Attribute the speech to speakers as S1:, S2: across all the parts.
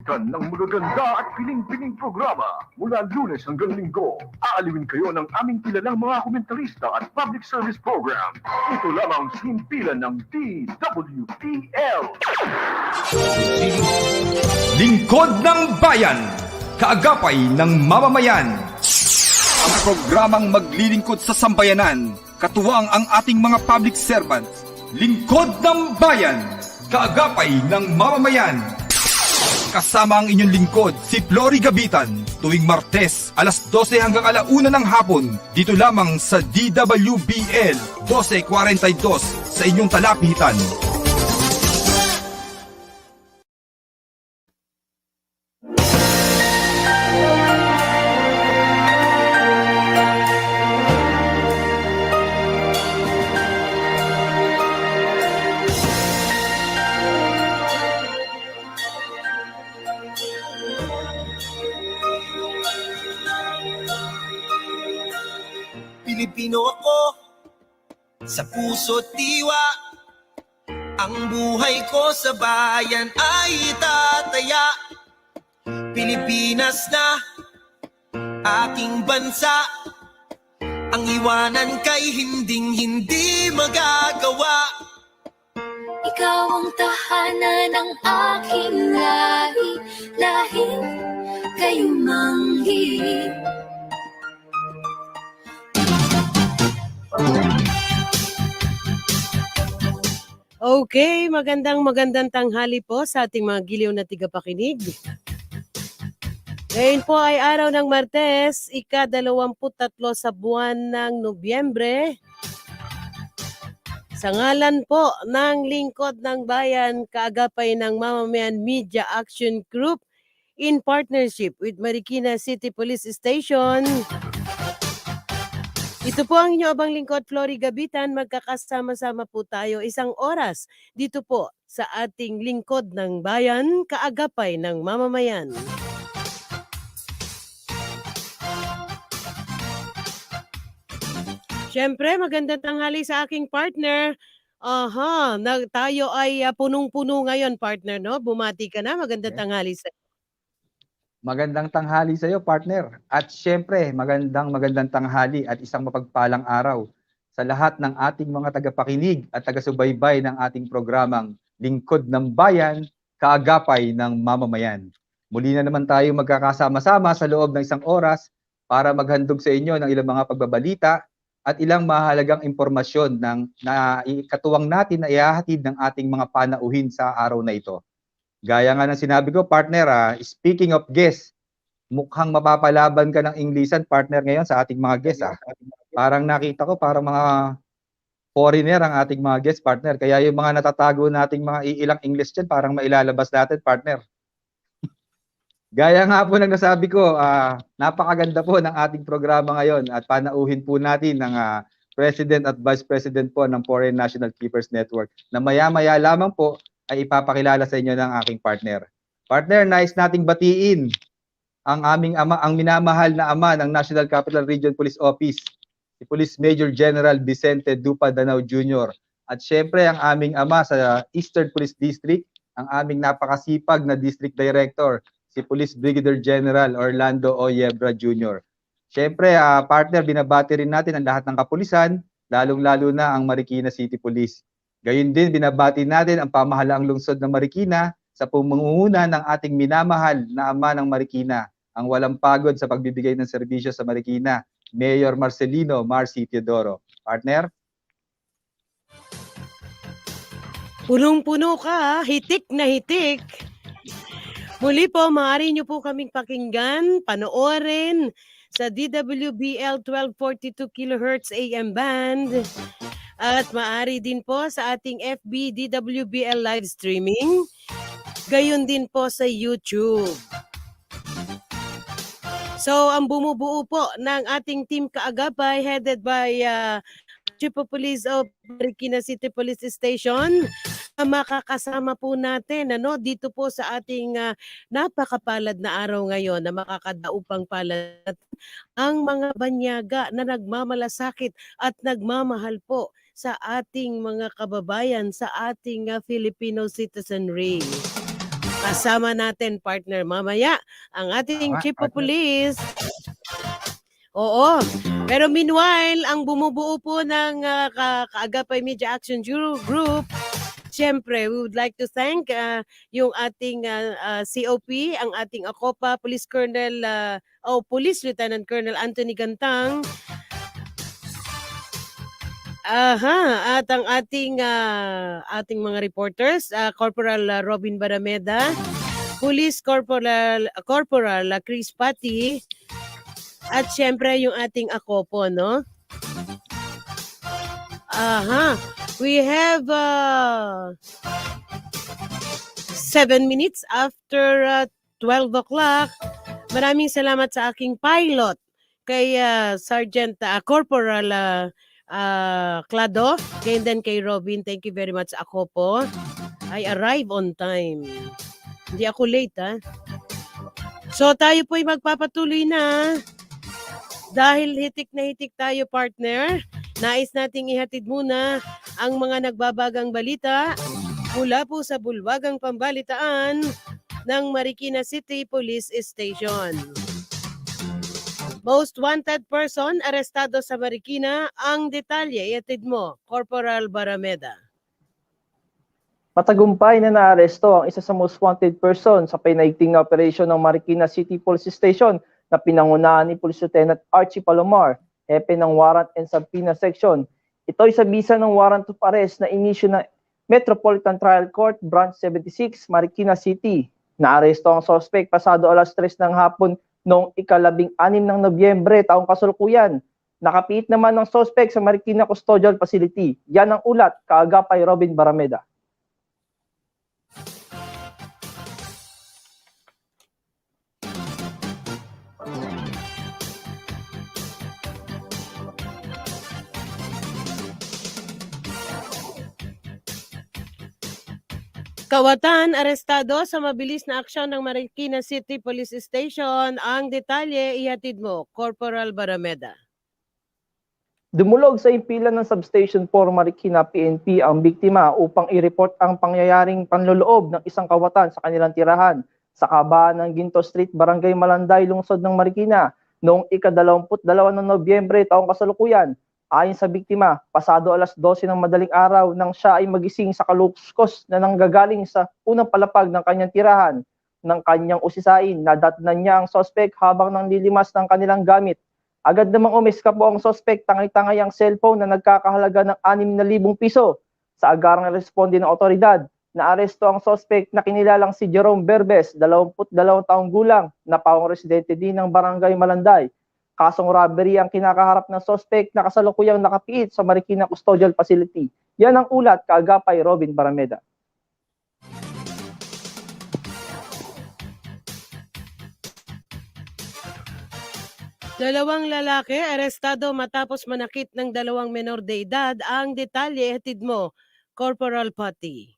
S1: Kan ng magaganda at piling-piling programa mula Lunes hanggang Linggo. Aalawin kayo ng aming kilalang mga komentarista at public service program. Ito lamang himpilan ng DWPL.
S2: Lingkod ng Bayan, kaagapay ng mamamayan. Ang programang maglilingkod sa sambayanan, katuwang ang ating mga public servants. Lingkod ng Bayan, kaagapay ng mamamayan. Kasama ang inyong lingkod, si Flory Gabitan, tuwing Martes, alas 12 hanggang alauna ng hapon, dito lamang sa DWBL 1242 sa inyong talapitan.
S3: Pilipino ako, sa puso't diwa. Ang buhay ko sa bayan ay itataya. Pilipinas na aking bansa. Ang iwanan kay hinding-hindi magagawa.
S4: Ikaw ang tahanan ng aking lahi, lahing kayumanggi.
S5: Okay, magandang tanghali po sa ating mga giliw na tigapakinig. Ngayon po ay araw ng Martes, ika-23 sa buwan ng Nobyembre. Sa ngalan po ng Lingkod ng Bayan, kaagapay ng Mamamayan Media Action Group in partnership with Marikina City Police Station. Ito po ang inyo abang lingkod, Flory Gabitan. Magkakasama-sama po tayo isang oras dito po sa ating Lingkod ng Bayan, kaagapay ng mamamayan. Siyempre, magandang tanghali sa aking partner. Tayo ay punong-puno ngayon, partner, no? Bumati ka na, magandang tanghali sa
S6: Magandang tanghali sa iyo, partner. At syempre, magandang tanghali at isang mapagpalang araw sa lahat ng ating mga tagapakinig at taga-subaybay ng ating programang Lingkod ng Bayan, kaagapay ng mamamayan. Muli na naman tayo magkakasama-sama sa loob ng isang oras para maghandog sa inyo ng ilang mga pagbabalita at ilang mahalagang impormasyon na katuwang natin na ihahatid ng ating mga panauhin sa araw na ito. Gaya nga ng sinabi ko, partner, speaking of guests, mukhang mapapalaban ka ng Inglesan, partner, ngayon sa ating mga guests. Parang nakita ko, parang mga foreigner ang ating mga guests, partner. Kaya yung mga natatago nating mga ilang English dyan, parang mailalabas natin, partner. Gaya nga po ng nasabi ko, napakaganda po ng ating programa ngayon at panauhin po natin ng President at Vice President po ng Foreign National Keepers Network na maya-maya lamang po ay ipapakilala sa inyo ng aking partner. Partner, nais nating batiin ang aming ama, ang minamahal na ama ng National Capital Region Police Office, si Police Major General Vicente Dupa Danao Jr. At syempre ang aming ama sa Eastern Police District, ang aming napakasipag na District Director, si Police Brigadier General Orlando O. Yebra Jr. Syempre, partner, binabati rin natin ang lahat ng kapulisan, lalong-lalo na ang Marikina City Police. Gayun din, binabati natin ang pamahalaang lungsod ng Marikina sa pamumuno ng ating minamahal na ama ng Marikina, ang walang pagod sa pagbibigay ng serbisyo sa Marikina, Mayor Marcelino Marcy Teodoro. Partner?
S5: punong-puno ka, hitik na hitik. Muli po, maaari nyo po kaming pakinggan, panoorin sa DWBL 1242 kHz AM band. At maaari din po sa ating FB DWBL live streaming. Gayon din po sa YouTube. So, ang bumubuo po ng ating team kaagapay headed by Chief of Police of Marikina City Police Station. Makakasama po natin dito po sa ating napakapalad na araw ngayon na makakadaupang palad ang mga banyaga na nagmamalasakit at nagmamahal po sa ating mga kababayan, sa ating Filipino citizenry. Kasama natin, partner, mamaya ang ating
S6: Tama,
S5: Chief of
S6: partner.
S5: Police. Oo. Pero meanwhile, ang bumubuo po ng Kaagapay Media Action Group, siyempre, we would like to thank yung ating COP, ang ating ACOPA, Police Colonel, Police Lieutenant Colonel Anthony Gantang. At ang ating mga reporters, Corporal Robin Barameda, Police Corporal Chris Pati, at syempre yung ating ACOPO, no? We have 7 minutes after 12 o'clock. Maraming salamat sa aking pilot, kay Sergeant Corporal Clado, and then kay Robin. Thank you very much, ACOPO. I arrive on time. Hindi ako late, ha? So tayo po'y magpapatuloy na. Dahil hitik na hitik tayo, partner, nais nating ihatid muna ang mga nagbabagang balita mula po sa bulwagang pambalitaan ng Marikina City Police Station. Most wanted person arestado sa Marikina. Ang detalye, ihatid mo, Corporal Barameda.
S7: Matagumpay na naaresto ang isa sa most wanted person sa pinaigting na operasyon ng Marikina City Police Station na pinangunahan ni Police Lieutenant Archie Palomar, hepe ng Warrant and Subpoena Section. Ito ay sa bisa ng warrant of arrest na inisyu ng Metropolitan Trial Court Branch 76, Marikina City. Naaresto ang suspect pasado alas 3 ng hapon noong ika-16 ng Nobyembre taong kasalukuyan. Nakapiit naman ng suspect sa Marikina Custodial Facility. Yan ang ulat, Kaagapay Robin Barameda.
S5: Kawatan, arestado sa mabilis na aksyon ng Marikina City Police Station. Ang detalye, ihatid mo, Corporal Barameda.
S7: Dumulog sa impilan ng Substation 4 Marikina PNP ang biktima upang i-report ang pangyayaring panloloob ng isang kawatan sa kanilang tirahan sa kabaan ng Ginto Street, Barangay Malanday, lungsod ng Marikina noong ika-22 ng Nobyembre taong kasalukuyan. Ayon sa biktima, pasado alas 12 ng madaling araw nang siya ay magising sa kaluskos na nanggagaling sa unang palapag ng kanyang tirahan ng kanyang usisain. Nadatnan niya ang sospek habang nanlilimas ng kanilang gamit. Agad namang umiska po ang sospek, tangay-tangay ang cellphone na nagkakahalaga ng 6,000 piso. Sa agarang responde ng otoridad, naaresto ang sospek na kinilalang si Jerome Berbes, 22 taong gulang, na pawang residente din ng Barangay Malanday. Kasong robbery ang kinakaharap ng sospek na kasalukuyang nakapiit sa Marikina Custodial Facility. Yan ang ulat, Kaagapay Robin Barameda.
S5: Dalawang lalaki arestado matapos manakit ng 2 menor de edad. Ang detalye, ihatid mo, Corporal Pati.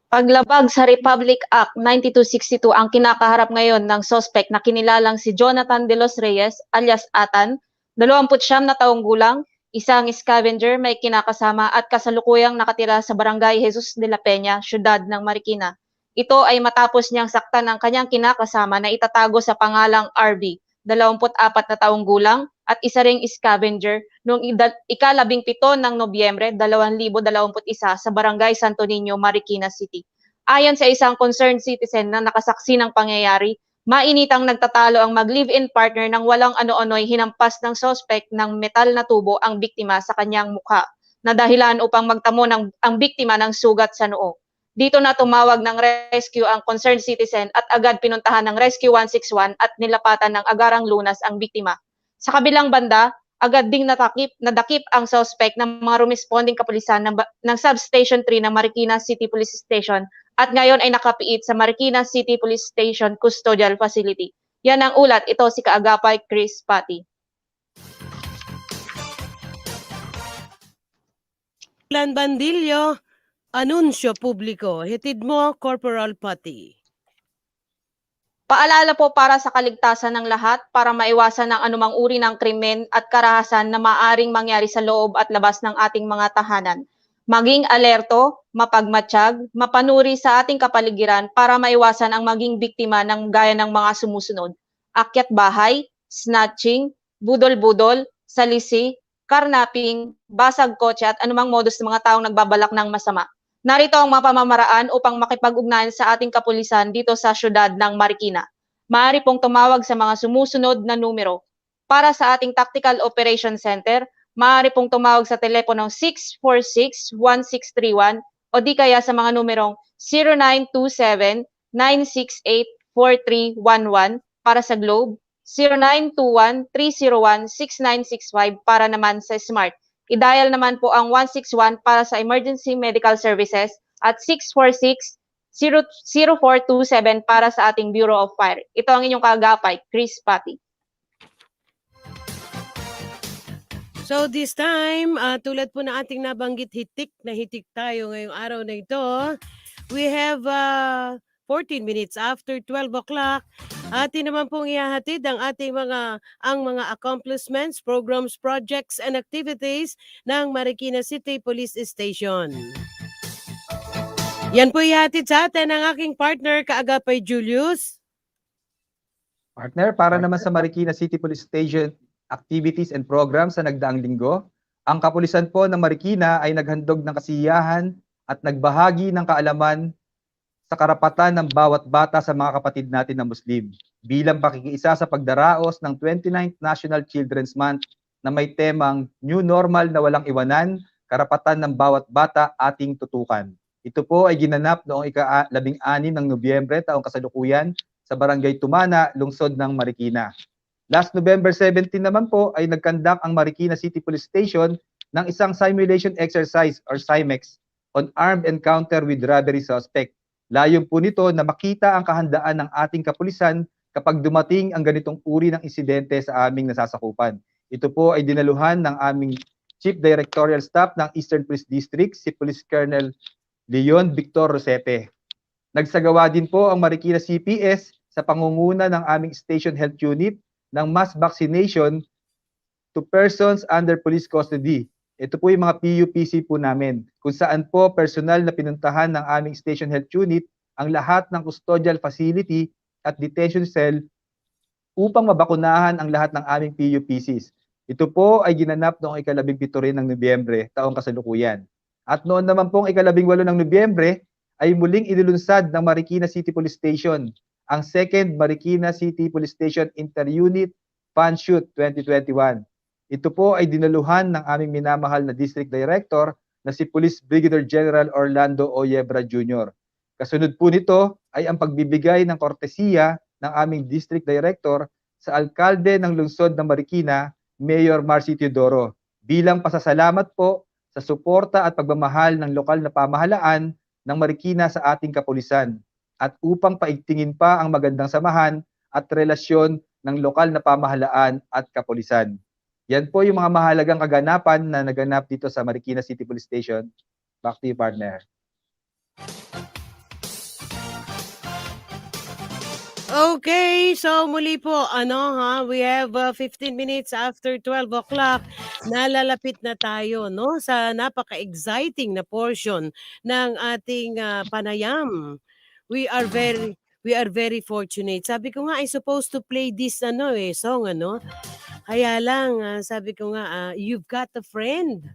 S8: Paglabag sa Republic Act 9262 ang kinakaharap ngayon ng sospek na kinilalang si Jonathan De Los Reyes alias Atan, 29 na taong gulang, isang scavenger may kinakasama at kasalukuyang nakatira sa Barangay Jesus de la Peña, syudad ng Marikina. Ito ay matapos niyang saktan ang kanyang kinakasama na itatago sa pangalang RB, 24 na taong gulang at isa ring scavenger noong ika-17 ng Nobyembre 2021 sa Barangay Santo Niño, Marikina City. Ayon sa isang concerned citizen na nakasaksi ng pangyayari, mainitang nagtatalo ang mag-live-in partner nang walang ano-ano'y hinampas ng suspect ng metal na tubo ang biktima sa kanyang mukha na dahilan upang magtamo ang biktima ng sugat sa noo. Dito na tumawag ng rescue ang concerned citizen at agad pinuntahan ng Rescue 161 at nilapatan ng agarang lunas ang biktima. Sa kabilang banda, agad ding nadakip ang suspect ng mga rumesponding kapulisan ng Substation 3 ng Marikina City Police Station at ngayon ay nakapiit sa Marikina City Police Station Custodial Facility. Yan ang ulat, ito si Kaagapay Chris Pati.
S5: Lan Bandilyo, anunsyo publiko. Hitid mo, Corporal Pati.
S8: Paalala po para sa kaligtasan ng lahat para maiwasan ang anumang uri ng krimen at karahasan na maaring mangyari sa loob at labas ng ating mga tahanan. Maging alerto, mapagmatsyag, mapanuri sa ating kapaligiran para maiwasan ang maging biktima ng gaya ng mga sumusunod. Akyat bahay, snatching, budol-budol, salisi, karnaping, basag kotse at anumang modus ng mga taong nagbabalak ng masama. Narito ang mga pamamaraan upang makipag-ugnayan sa ating kapulisan dito sa syudad ng Marikina. Maaari pong tumawag sa mga sumusunod na numero. Para sa ating Tactical Operation Center, maaari pong tumawag sa teleponong 646-1631 o di kaya sa mga numerong 0927-968-4311 para sa Globe, 0921-301-6965 para naman sa Smart. I-dial naman po ang 161 para sa Emergency Medical Services at 646-0427 para sa ating Bureau of Fire. Ito ang inyong kaagapay, Chris Pati.
S5: So this time, tulad po na ating nabanggit, hitik tayo ngayong araw na ito. We have 14 minutes after 12 o'clock. Atin naman pong ihahatid ang ating mga accomplishments, programs, projects, and activities ng Marikina City Police Station. Yan po ihatid sa atin ang aking partner, Kaagapay Julius.
S6: Partner, para naman sa Marikina City Police Station activities and programs sa nagdaang linggo, ang kapulisan po ng Marikina ay naghandog ng kasiyahan at nagbahagi ng kaalaman sa karapatan ng bawat bata sa mga kapatid natin na Muslim bilang pakikiisa sa pagdaraos ng 29th National Children's Month na may temang New Normal na walang iwanan, karapatan ng bawat bata ating tutukan. Ito po ay ginanap noong ika-16 ng Nobyembre taong kasalukuyan sa Barangay Tumana, lungsod ng Marikina. Last November 17 naman po ay nagkandak ang Marikina City Police Station ng isang simulation exercise or CIMEX on armed encounter with robbery suspect. Layon po nito na makita ang kahandaan ng ating kapulisan kapag dumating ang ganitong uri ng insidente sa aming nasasakupan. Ito po ay dinaluhan ng aming Chief Directorial Staff ng Eastern Police District, si Police Colonel Leon Victor Rosete. Nagsagawa din po ang Marikina CPS sa pangunguna ng aming Station Health Unit ng mass vaccination to persons under police custody. Ito po yung mga PUPC po namin, kung saan po personal na pinuntahan ng aming Station Health Unit ang lahat ng custodial facility at detention cell upang mabakunahan ang lahat ng aming PUPCs. Ito po ay ginanap noong ika-17 rin ng Nobyembre, taong kasalukuyan. At noon naman pong ika-18 ng Nobyembre ay muling inilunsad ng Marikina City Police Station ang Second Marikina City Police Station Inter-Unit Fun Shoot 2021. Ito po ay dinaluhan ng aming minamahal na District Director na si Police Brigadier General Orlando Oyebra Jr. Kasunod po nito ay ang pagbibigay ng kortesiya ng aming District Director sa alkalde ng lungsod ng Marikina, Mayor Marcy Teodoro, bilang pasasalamat po sa suporta at pagmamahal ng lokal na pamahalaan ng Marikina sa ating kapulisan at upang paigtingin pa ang magandang samahan at relasyon ng lokal na pamahalaan at kapulisan. Yan po yung mga mahalagang kaganapan na naganap dito sa Marikina City Police Station. Back to you, partner.
S5: Okay, so muli po, we have 15 minutes after 12 o'clock. Nalalapit na tayo, no, sa napaka-exciting na portion ng ating panayam. We are very fortunate. Sabi ko nga, I supposed to play this song, Kaya lang, sabi ko nga, you've got a friend.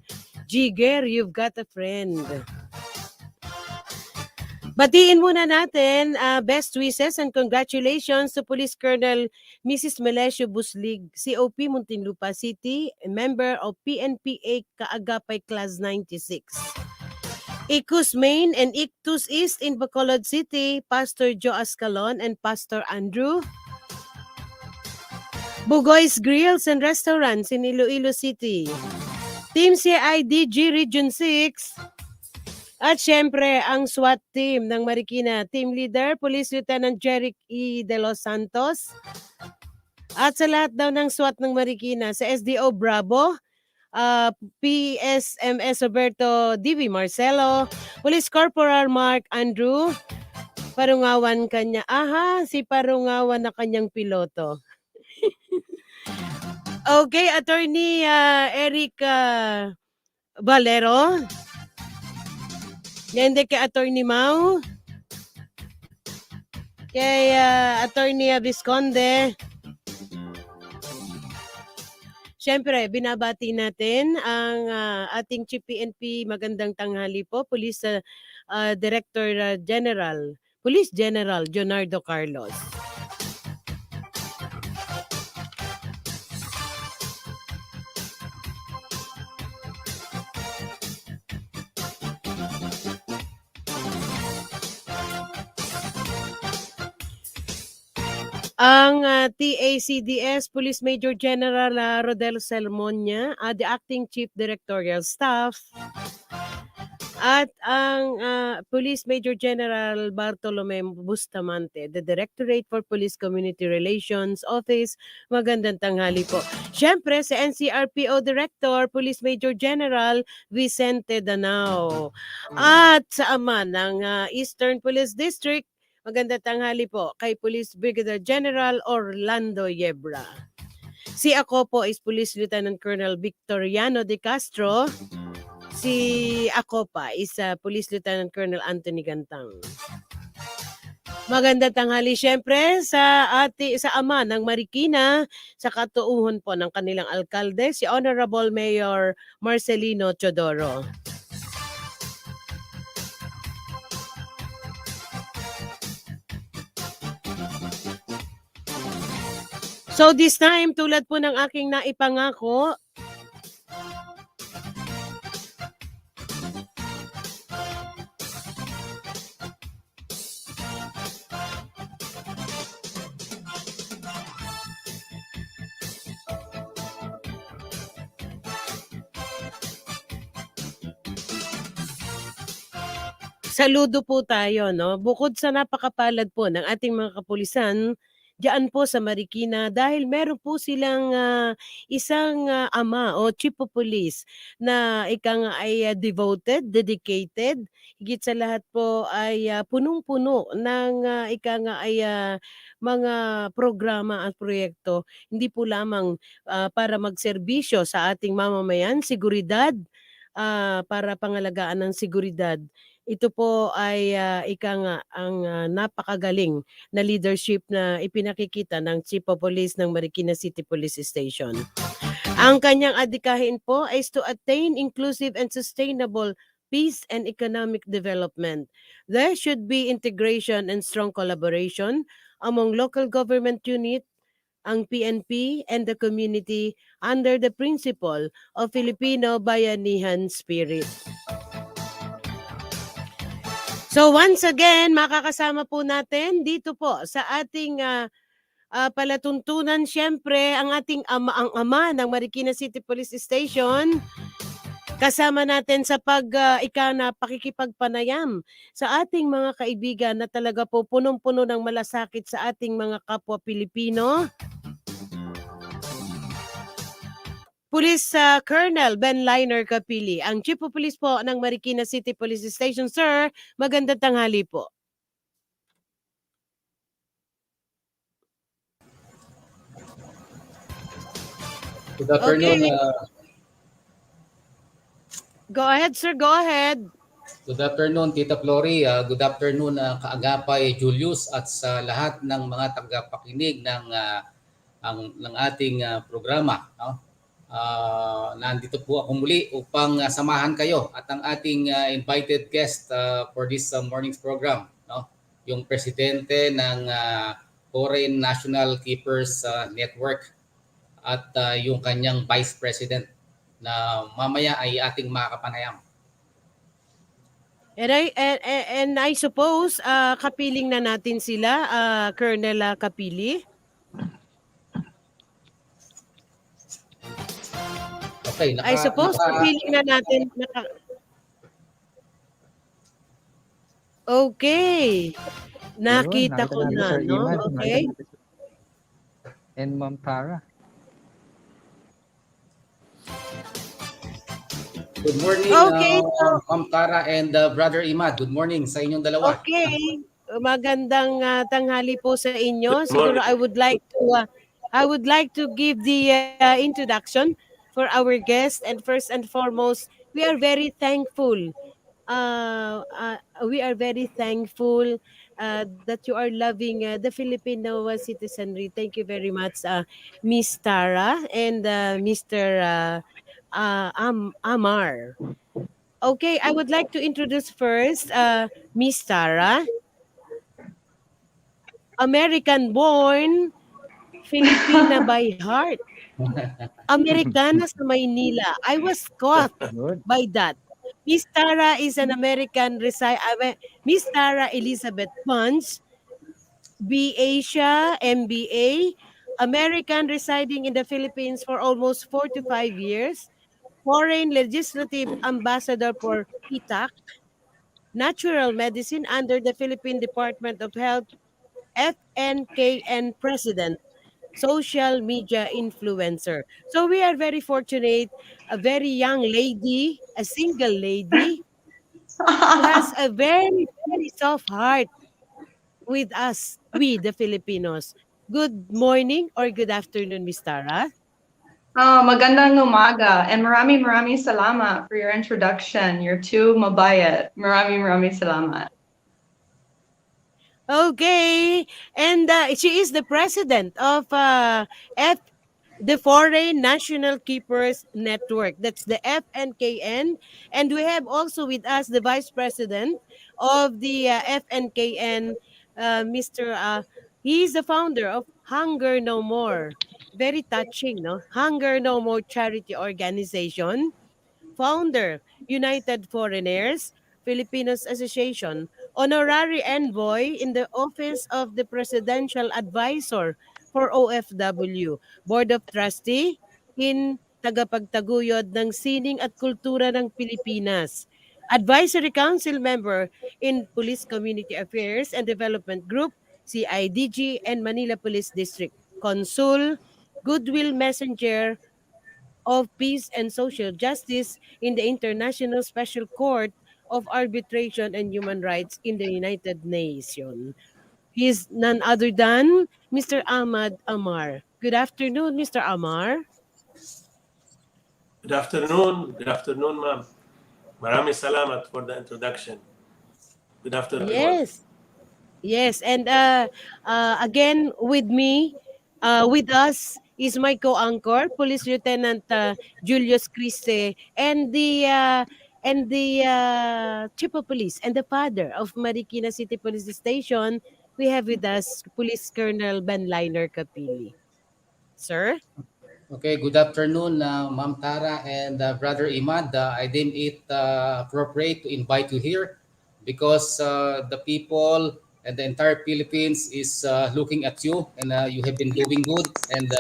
S5: Jigger, you've got a friend. Batiin muna natin best wishes and congratulations to Police Colonel Mrs. Melesio Buslig, COP Muntinlupa City, member of PNPA Kaagapay Class 96. Ictus Main and Ictus East in Bacolod City, Pastor Joe Ascalon and Pastor Andrew. Bugoy's Grills and Restaurants in Iloilo City. Team CIDG Region 6. At syempre, ang SWAT team ng Marikina. Team Leader, Police Lieutenant Jeric E. De Los Santos. At sa lahat daw ng SWAT ng Marikina, sa SDO Bravo, PSMS Roberto D.V. Marcelo, Police Corporal Mark Andrew, Parungawan kanya. Si Parungawan na kanyang piloto. Okay, Attorney Eric Valero. Yan din kay Attorney Mau. Kay Attorney Visconde. Siyempre, binabati natin ang ating Chief PNP. Magandang tanghali po, Police Director General, Police General Leonardo Carlos. Ang TACDS Police Major General Rodel Salmonia, the Acting Chief Directorial Staff, at ang Police Major General Bartolome Bustamante, the Directorate for Police Community Relations Office. Magandang tanghali po. Siyempre, sa NCRPO Director, Police Major General Vicente Danao. At sa ama ng Eastern Police District, magandang tanghali po kay Police Brigadier General Orlando Yebra. Si ako po is Police Lieutenant Colonel Victoriano de Castro. Si ako pa is Police Lieutenant Colonel Anthony Gantang. Magandang tanghali siyempre sa ama ng Marikina, sa katuuhan po ng kanilang alkalde, si Honorable Mayor Marcelino Chodoro. So this time, tulad po ng aking naipangako, saludo po tayo, no? Bukod sa napakapalad po ng ating mga kapulisan, diyan po sa Marikina, dahil meron po silang isang ama o chief of police na ay devoted, dedicated, higit sa lahat po ay punong-puno ng ay mga programa at proyekto, hindi po lamang para magserbisyo sa ating mamamayan, seguridad, para pangalagaan ng seguridad. Ito po ay ang napakagaling na leadership na ipinakikita ng Chief of Police ng Marikina City Police Station. Ang kanyang adikahin po is to attain inclusive and sustainable peace and economic development. There should be integration and strong collaboration among local government unit, ang PNP, and the community under the principle of Filipino Bayanihan spirit. So once again, makakasama po natin dito po sa ating palatuntunan, siyempre ang ating ang ama ng Marikina City Police Station. Kasama natin sa pakikipagpanayam sa ating mga kaibigan na talaga po punong-puno ng malasakit sa ating mga kapwa Pilipino. Police Colonel Ben Liner Capili, ang Chief of Police po ng Marikina City Police Station. Sir, magandang tanghali po.
S9: Good afternoon.
S5: Okay. Go ahead, sir. Go ahead.
S9: Good afternoon, Tita Flory. Good afternoon, Kaagapay Julius, at sa lahat ng mga tagapakinig ng ating programa. No? Nandito po ako muli upang samahan kayo at ang ating invited guest for this morning's program, no? Yung presidente ng Foreign National Keepers Network at yung kanyang vice president na mamaya ay ating makakapanayam.
S5: And I suppose kapiling na natin sila, Colonel Capili.
S9: Okay,
S5: I suppose kapiling na natin. Okay. Nakita ko na, no? Okay.
S6: And Ma'am Tara.
S9: Good morning,
S5: Okay.
S9: Ma'am Tara and Brother Imad. Good morning sa inyong dalawa.
S5: Okay. Magandang tanghali po sa inyo. Siguro I would like to give the introduction for our guest, and first and foremost, we are very thankful we are very thankful that you are loving the Filipino citizenry. Thank you very much, Miss Tara and Mr. Amar. Okay, I would like to introduce first Miss Tara, American-born, Filipina by heart. Americana sa Maynila. I was caught
S6: Yun.
S5: by that. Miss Tara is an Miss Tara Elizabeth Pons, BA siya, MBA, American residing in the Philippines for almost 4 to 5 years, Foreign Legislative Ambassador for PITAC, Natural Medicine under the Philippine Department of Health, FNKN President, social media influencer. So we are very fortunate, a very young lady, a single lady, who has a very, very soft heart with us, we the Filipinos. Good morning or good afternoon, Miss Tara.
S10: Magandang umaga and maraming salamat for your introduction. You're too mabayat. Maraming salamat.
S5: Okay, and she is the president of the Foreign National Keepers Network. That's the FNKN. And we have also with us the vice president of the FNKN, Mr. He's the founder of Hunger No More. Very touching, no? Hunger No More charity organization. Founder, United Foreigners, Filipinos Association, honorary envoy in the Office of the Presidential Advisor for OFW, Board of Trustee in tagapagtaguyod ng sining at kultura ng Pilipinas, Advisory Council member in Police Community Affairs and Development Group, CIDG, and Manila Police District, Consul, Goodwill Messenger of Peace and Social Justice in the International Special Court of Arbitration and Human Rights in the United Nations. He is none other than Mr. Ahmad Amar. Good afternoon, Mr. Amar.
S11: Good afternoon, ma'am. Maraming salamat for the introduction. Good afternoon.
S5: Yes, and again with me, with us is my co-anchor, Police Lieutenant Julius Criste, and the Chief of Police and the father of Marikina City Police Station. We have with us Police Colonel Ben Liner Capili. Sir?
S9: Okay, good afternoon, Ma'am Tara and Brother Imad. I deem it appropriate to invite you here because the people and the entire Philippines is looking at you, and you have been doing good and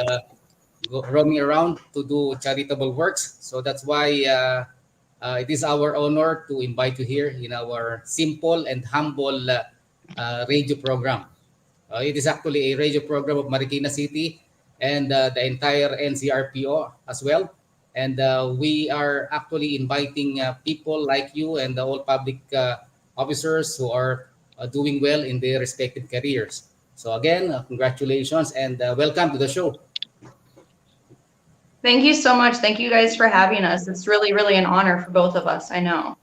S9: roaming around to do charitable works. So that's why it is our honor to invite you here in our simple and humble radio program. It is actually a radio program of Marikina City and the entire NCRPO as well. And we are actually inviting people like you and all public officers who are doing well in their respective careers. So again, congratulations and welcome to the show.
S10: Thank you so much. Thank you guys for having us. It's really an honor for both of us. I know.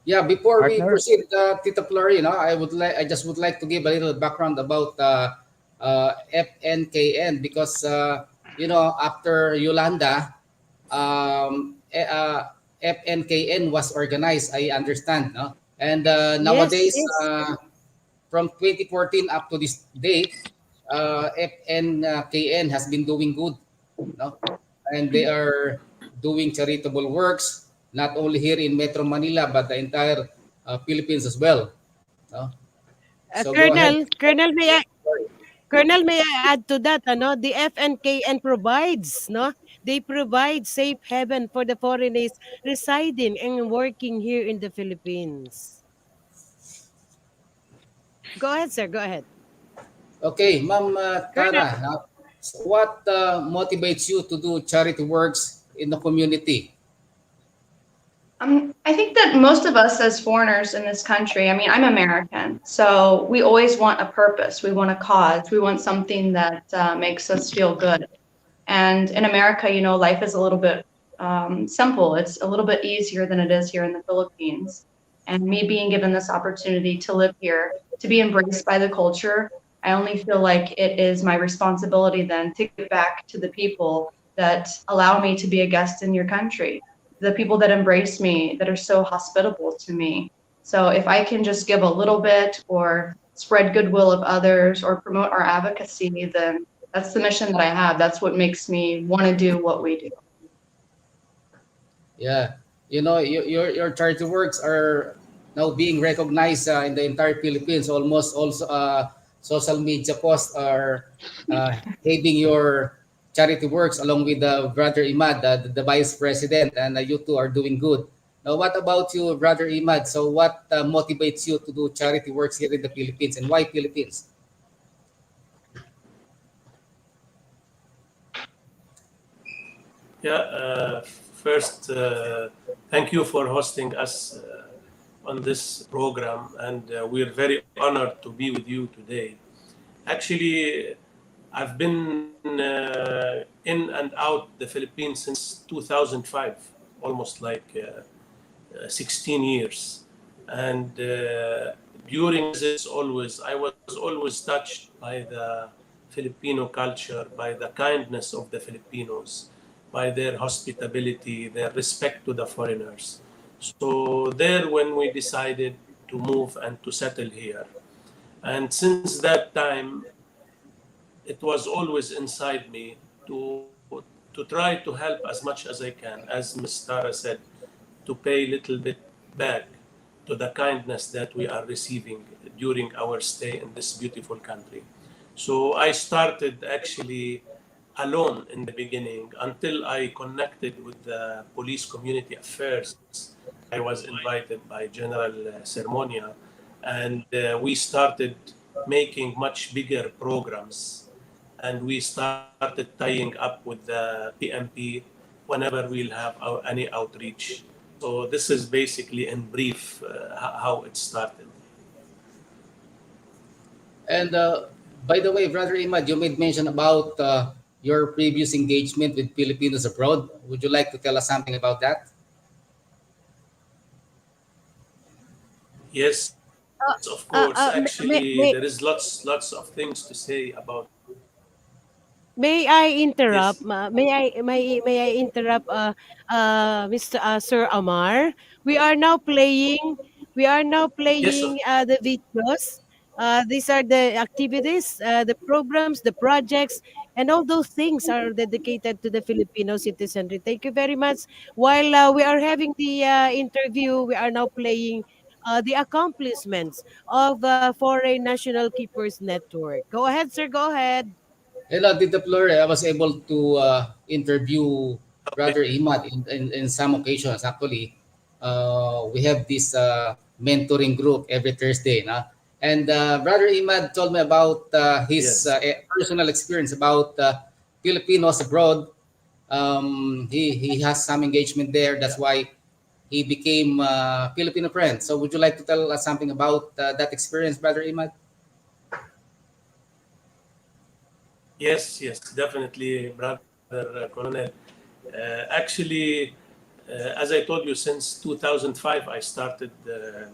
S9: Yeah, before we
S6: Partner.
S9: proceed, Tita Flori, I just would like to give a little background about FNKN because after Yolanda, FNKN was organized. I understand, no? And nowadays, from 2014 up to this date, FNKN has been doing good, no? And they are doing charitable works not only here in Metro Manila but the entire Philippines as well. No? So
S5: Colonel, may I add to that? The FNKN provides, no? They provide safe haven for the foreigners residing and working here in the Philippines. Go ahead, sir. Go ahead.
S9: Okay, Ma'am Tara, so what motivates you to do charity works in the community?
S10: I think that most of us as foreigners in this country, I'm American, so we always want a purpose. We want a cause. We want something that makes us feel good. And in America, life is a little bit simple. It's a little bit easier than it is here in the Philippines. And me being given this opportunity to live here, to be embraced by the culture, I only feel like it is my responsibility then to give back to the people that allow me to be a guest in your country, the people that embrace me, that are so hospitable to me. So if I can just give a little bit or spread goodwill of others or promote our advocacy, then that's the mission that I have. That's what makes me want to do what we do.
S9: Yeah, you know, your charity works are now being recognized in the entire Philippines. Almost also social media posts are having your charity works along with Brother Imad, the vice president, and you two are doing good. Now, what about you, Brother Imad? So, what motivates you to do charity works here in the Philippines, and why Philippines?
S11: Yeah, first, thank you for hosting us on this program, and we're very honored to be with you today. Actually, I've been in and out the Philippines since 2005, almost like 16 years. And during this, I was always touched by the Filipino culture, by the kindness of the Filipinos, by their hospitality, their respect to the foreigners. So there, when we decided to move and to settle here, and since that time, it was always inside me to try to help as much as I can, as Ms. Tara said, to pay a little bit back to the kindness that we are receiving during our stay in this beautiful country. So I started actually alone in the beginning until I connected with the police community affairs. I was invited by General Sermonia, and we started making much bigger programs. And we started tying up with the PMP whenever we'll have any outreach. So this is basically in brief how it started.
S9: And by the way, Brother Imad, you made mention about your previous engagement with Filipinos abroad. Would you like to tell us something about that?
S11: Yes, of course. Actually, there is lots of things to say about.
S5: May I interrupt?
S11: Yes.
S5: May I interrupt, Mr. Sir Amar? We are now playing. We are now
S11: Yes,
S5: playing the videos. These are the activities, the programs, the projects, and all those things are dedicated to the Filipino citizenry. Thank you very much. While we are having the interview, we are now playing the accomplishments of Foreign National Keepers Network. Go ahead, sir. Go ahead.
S9: Hello, Tita Flor. I was able to interview Brother Imad in some occasions. Actually, we have this mentoring group every Thursday. No? And Brother Imad told me about his personal experience about Filipinos abroad. He has some engagement there. That's why he became a Filipino friend. So would you like to tell us something about that experience, Brother Imad?
S11: Yes, definitely, Brother Colonel. Actually, as I told you, since 2005, I started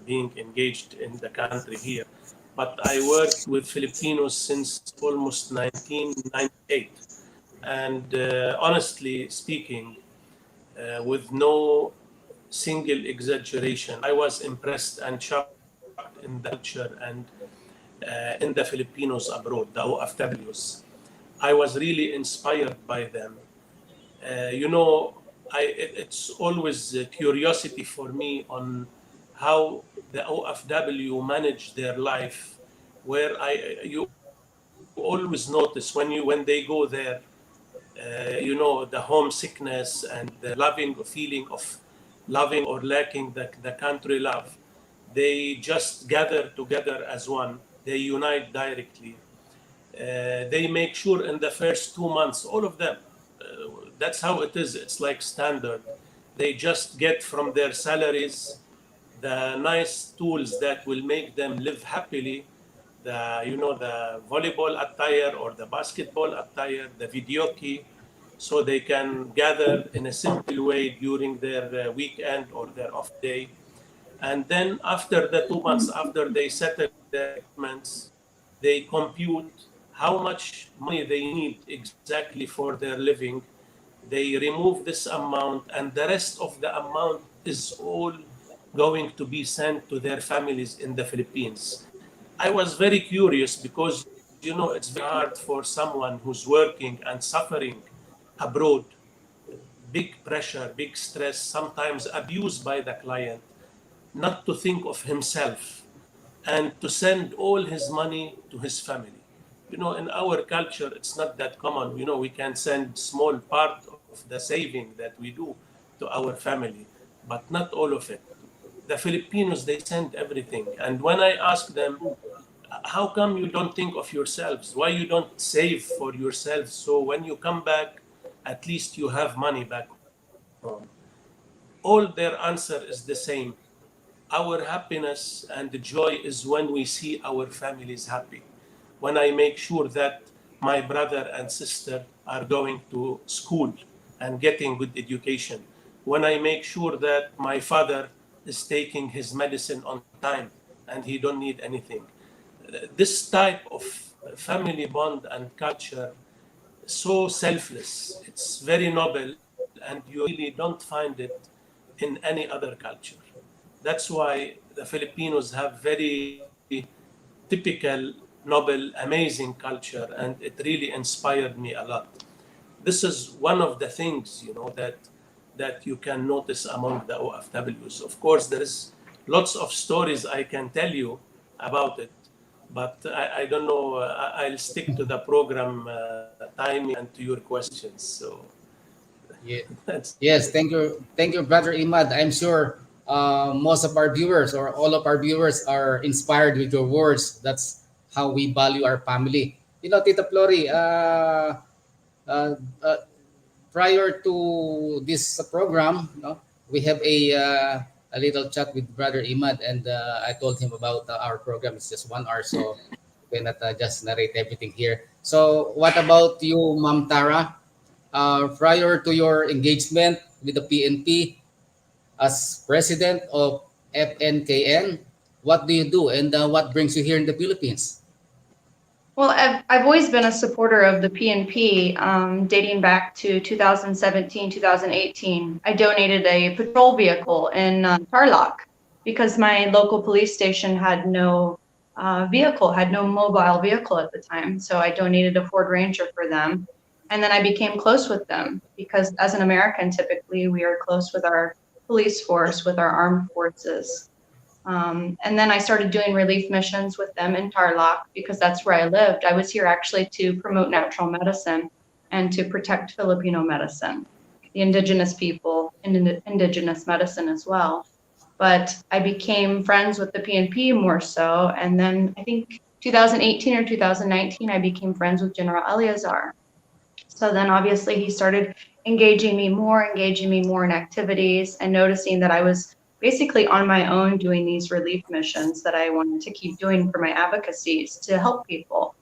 S11: being engaged in the country here. But I worked with Filipinos since almost 1998. And honestly speaking, with no single exaggeration, I was impressed and shocked in the culture and in the Filipinos abroad, the OFWs. I was really inspired by them. It's always a curiosity for me on how the OFW manage their life, where you always notice when they go there, the homesickness and the loving feeling of loving or lacking the country love. They just gather together as one. They unite directly. They make sure in the first 2 months, all of them, that's how it is. It's like standard. They just get from their salaries the nice tools that will make them live happily. The volleyball attire or the basketball attire, the video key, so they can gather in a simple way during their weekend or their off day. And then after the 2 months, after they settle their payments, they compute how much money they need exactly for their living. They remove this amount, and the rest of the amount is all going to be sent to their families in the Philippines. I was very curious because, you know, it's very hard for someone who's working and suffering abroad, big pressure, big stress, sometimes abused by the client, not to think of himself and to send all his money to his family. You know, in our culture, it's not that common. You know, we can send small part of the saving that we do to our family, but not all of it. The Filipinos, they send everything. And when I ask them, how come you don't think of yourselves? Why you don't save for yourselves? So when you come back, at least you have money back home. All their answer is the same. Our happiness and the joy is when we see our families happy. When I make sure that my brother and sister are going to school and getting good education. When I make sure that my father is taking his medicine on time and he don't need anything. This type of family bond and culture is so selfless. It's very noble, and you really don't find it in any other culture. That's why the Filipinos have very typical, noble, amazing culture, and it really inspired me a lot. This is one of the things, you know, that you can notice among the OFWs. Of course, there is lots of stories I can tell you about it, but I don't know. I'll stick to the program timing and to your questions. So
S9: Yeah.
S11: that's
S9: Yes, thank you, Brother Imad. I'm sure most of our viewers or all of our viewers are inspired with your words. That's how we value our family. You know, Tita Flori, uh, uh, prior to this program, no, we have a little chat with Brother Imad, and I told him about our program. It's just 1 hour, so we cannot just narrate everything here. So, what about you, Ma'am Tara? Prior to your engagement with the PNP as president of FNKN, what do you do, and what brings you here in the Philippines?
S10: Well, I've always been a supporter of the PNP, dating back to 2017, 2018. I donated a patrol vehicle in Tarlac because my local police station had no vehicle, had no mobile vehicle at the time. So I donated a Ford Ranger for them. And then I became close with them because as an American, typically we are close with our police force, with our armed forces. And then I started doing relief missions with them in Tarlac because that's where I lived. I was here actually to promote natural medicine and to protect Filipino medicine, the indigenous people, and indigenous medicine as well. But I became friends with the PNP more so. And then I think 2018 or 2019, I became friends with General Eleazar. So then obviously he started engaging me more in activities and noticing that I was basically on my own doing these relief missions that I wanted to keep doing for my advocacies to help people.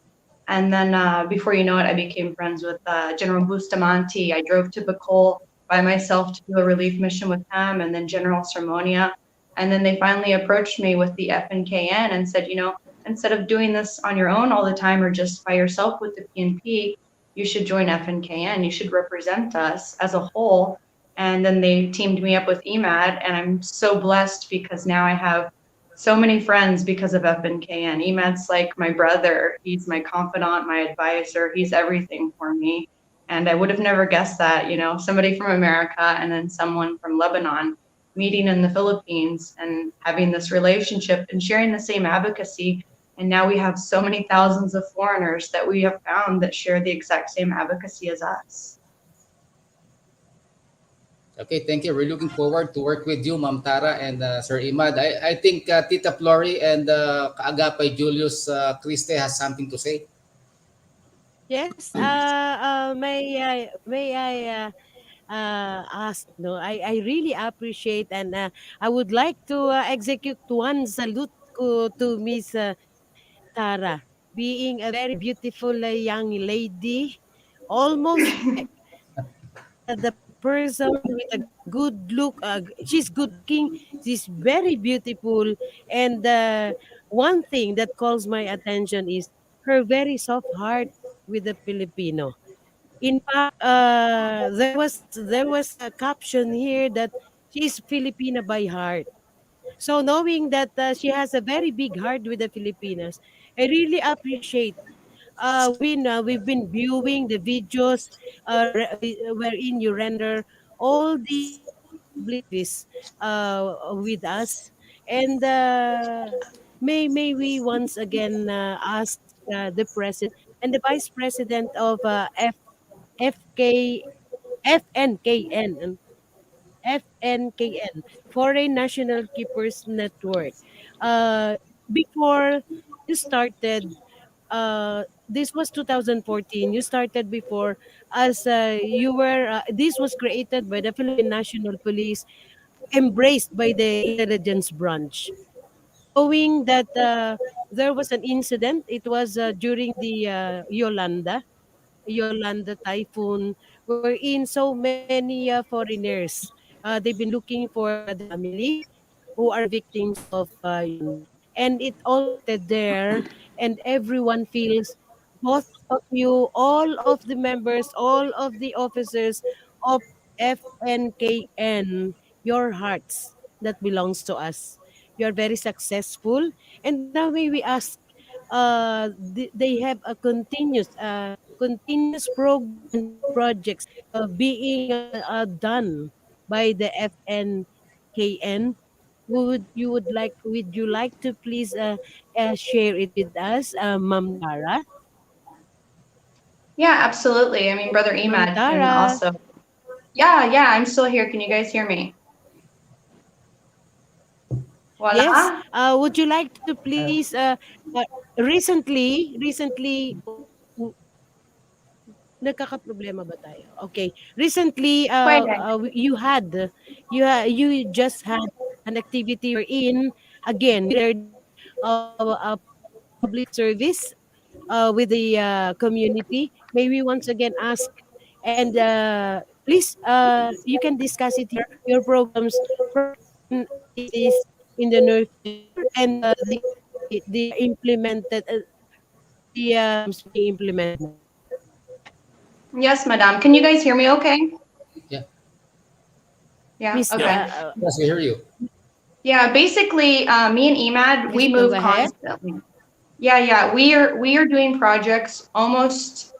S10: And then before you know it, I became friends with General Bustamante. I drove to Bicol by myself to do a relief mission with him, and then General Sermonia. And then they finally approached me with the FNKN and said, you know, instead of doing this on your own all the time or just by yourself with the PNP, you should join FNKN. You should represent us as a whole. And then they teamed me up with EMAD, and I'm so blessed because now I have so many friends because of FNKN. EMAD's like my brother. He's my confidant, my advisor. He's everything for me. And I would have never guessed that, you know, somebody from America and then someone from Lebanon meeting in the Philippines and having this relationship and sharing the same advocacy. And now we have so many thousands of foreigners that we have found that share the exact same advocacy as us.
S9: Okay, thank you. We're looking forward to work with you, Ma'am Tara and Sir Imad. I think Tita Flori and Kaagapay Julius Criste has something to say.
S5: Yes, may I ask, no, I really appreciate, and I would like to execute one salute to Miss Tara, being a very beautiful young lady, almost the person with a good look. She's good looking. She's very beautiful. And one thing that calls my attention is her very soft heart with the Filipino. In fact, there was a caption here that she's Filipina by heart. So knowing that she has a very big heart with the Filipinas, I really appreciate. We've been viewing the videos wherein you render all the public service with us, and may we once again ask the president and the vice president of FK FNKN FNKN, Foreign National Keepers Network. Uh, Before you started, this was 2014. You started before as you were. This was created by the Philippine National Police, embraced by the intelligence branch. Knowing that there was an incident, it was during the Yolanda typhoon, wherein so many foreigners, they've been looking for the family who are victims of Yolanda. And it all started there, and everyone feels, both of you, all of the members, all of the officers of FNKN, your hearts that belongs to us. You are very successful, and now may we ask, they have a continuous program and projects being done by the FNKN. Would you like to please share it with us, Ma'am Tara?
S10: Yeah, absolutely. I mean, Brother
S5: Ma'am
S10: Emad can
S5: Tara.
S10: also. Yeah, I'm still here. Can you guys hear me? Voila.
S5: Yes. Would you like to please recently nagkakaproblema ba tayo? Okay. Recently,
S10: Pwede.
S5: you just had an activity wherein, again, a public service with the community. May we once again ask, and please, you can discuss it here, your programs, it is in the near future, and the implemented, being implemented.
S10: Yes, Madam. Can you guys hear me okay?
S9: Yeah.
S10: Yeah,
S5: Miss,
S10: okay.
S9: Yes, we hear you.
S10: Yeah, basically, me and Emad, we
S5: Please
S10: move
S5: go ahead.
S10: constantly. Yeah, we are doing projects almost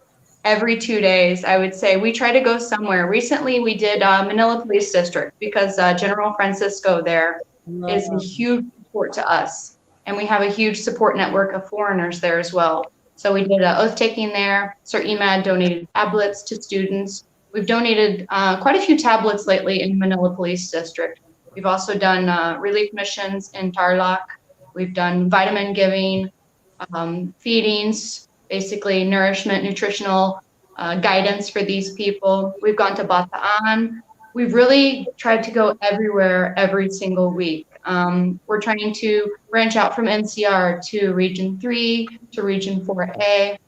S10: every 2 days, I would say. We try to go somewhere. Recently, we did Manila Police District because General Francisco there is a huge support to us. And we have a huge support network of foreigners there as well. So we did oath taking there. Sir Emad donated tablets to students. We've donated quite a few tablets lately in Manila Police District. We've also done relief missions in Tarlac. We've done vitamin giving, feedings, basically nourishment, nutritional guidance for these people. We've gone to Bataan. We've really tried to go everywhere every single week. We're trying to branch out from NCR to Region 3, to Region 4A.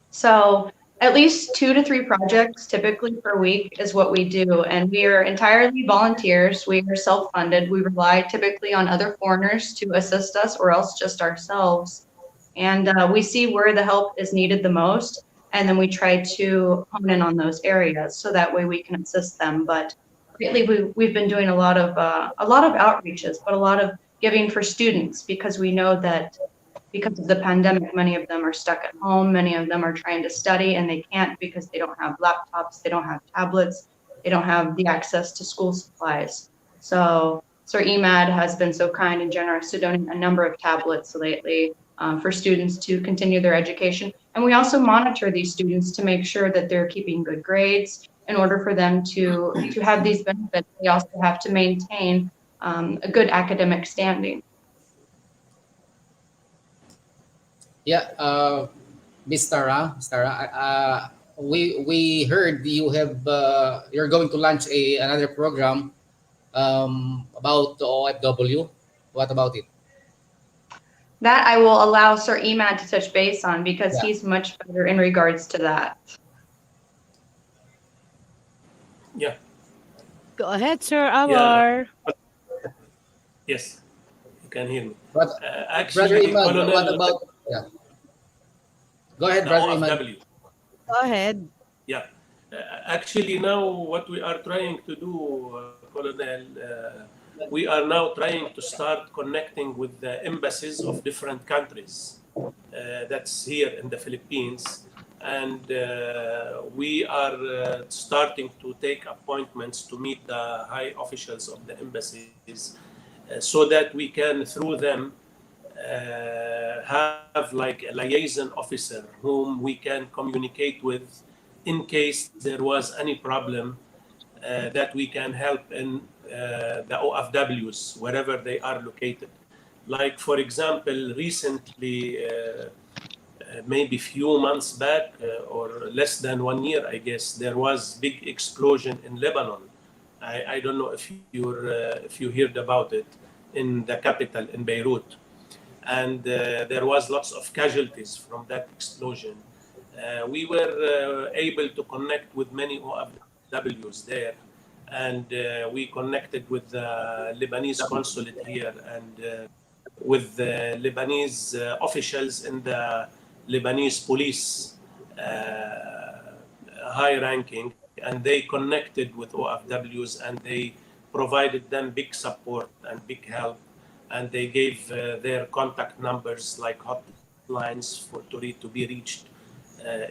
S10: So at least 2 to 3 projects typically per week is what we do. And we are entirely volunteers. We are self-funded. We rely typically on other foreigners to assist us, or else just ourselves. And we see where the help is needed the most. And then we try to hone in on those areas so that way we can assist them. But lately we've been doing a lot of outreaches, but a lot of giving for students, because we know that because of the pandemic, many of them are stuck at home. Many of them are trying to study and they can't because they don't have laptops, they don't have tablets, they don't have the access to school supplies. So Sir Emad has been so kind and generous to donate a number of tablets lately for students to continue their education. And we also monitor these students to make sure that they're keeping good grades. In order for them to have these benefits, they also have to maintain a good academic standing.
S9: Yeah, Miss Tara, we heard you have you're going to launch another program about the OFW. What about it?
S10: That I will allow Sir Emad to touch base on, because he's much better in regards to that.
S11: Yeah.
S5: Go ahead, Sir Amar.
S11: Yes, you can hear me.
S9: But Brother
S11: Actually,
S9: Imad,
S11: Colonel,
S9: what about... Yeah. Go ahead,
S11: the
S9: Brother Imad.
S11: OFW.
S5: Go ahead.
S11: Yeah. Actually, now what we are trying to do, Colonel, we are now trying to start connecting with the embassies of different countries that's here in the Philippines. And we are starting to take appointments to meet the high officials of the embassies so that we can, through them, have like a liaison officer whom we can communicate with in case there was any problem that we can help in the OFWs, wherever they are located. Like, for example, recently, maybe few months back or less than 1 year, I guess, there was big explosion in Lebanon. I don't know if you heard about it, in the capital, in Beirut. And there was lots of casualties from that explosion. We were able to connect with many OFWs there, and we connected with the Lebanese consulate here and with the Lebanese officials in the Lebanese police, high ranking, and they connected with OFWs and they provided them big support and big help, and they gave their contact numbers, like hotlines to be reached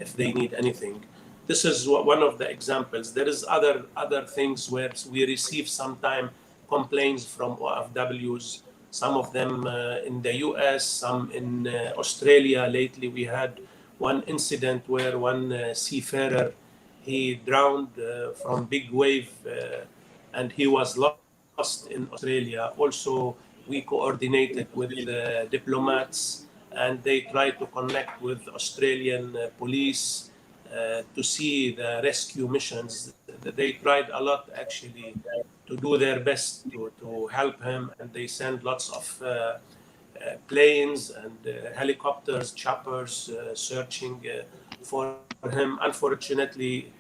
S11: if they need anything. This is one of the examples. There is other things where we receive sometimes complaints from OFWs, some of them in the US, some in Australia. Lately we had one incident where one seafarer, he drowned from big wave and he was lost in Australia. Also, we coordinated with the diplomats and they tried to connect with Australian police to see the rescue missions. They tried a lot actually to do their best to help him, and they sent lots of planes and helicopters, choppers searching for him. Unfortunately,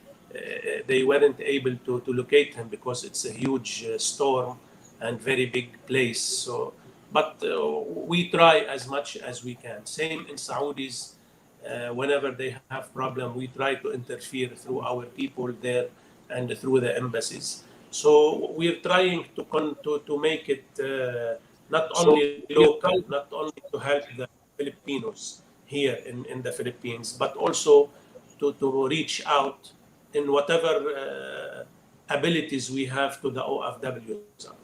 S11: they weren't able to locate him because it's a huge storm and very big place. So, but we try as much as we can. Same in Saudis. Whenever they have problem, we try to interfere through our people there and through the embassies. So we're trying to make it not only local, not only to help the Filipinos here in the Philippines, but also to reach out in whatever abilities we have to the OFWs abroad.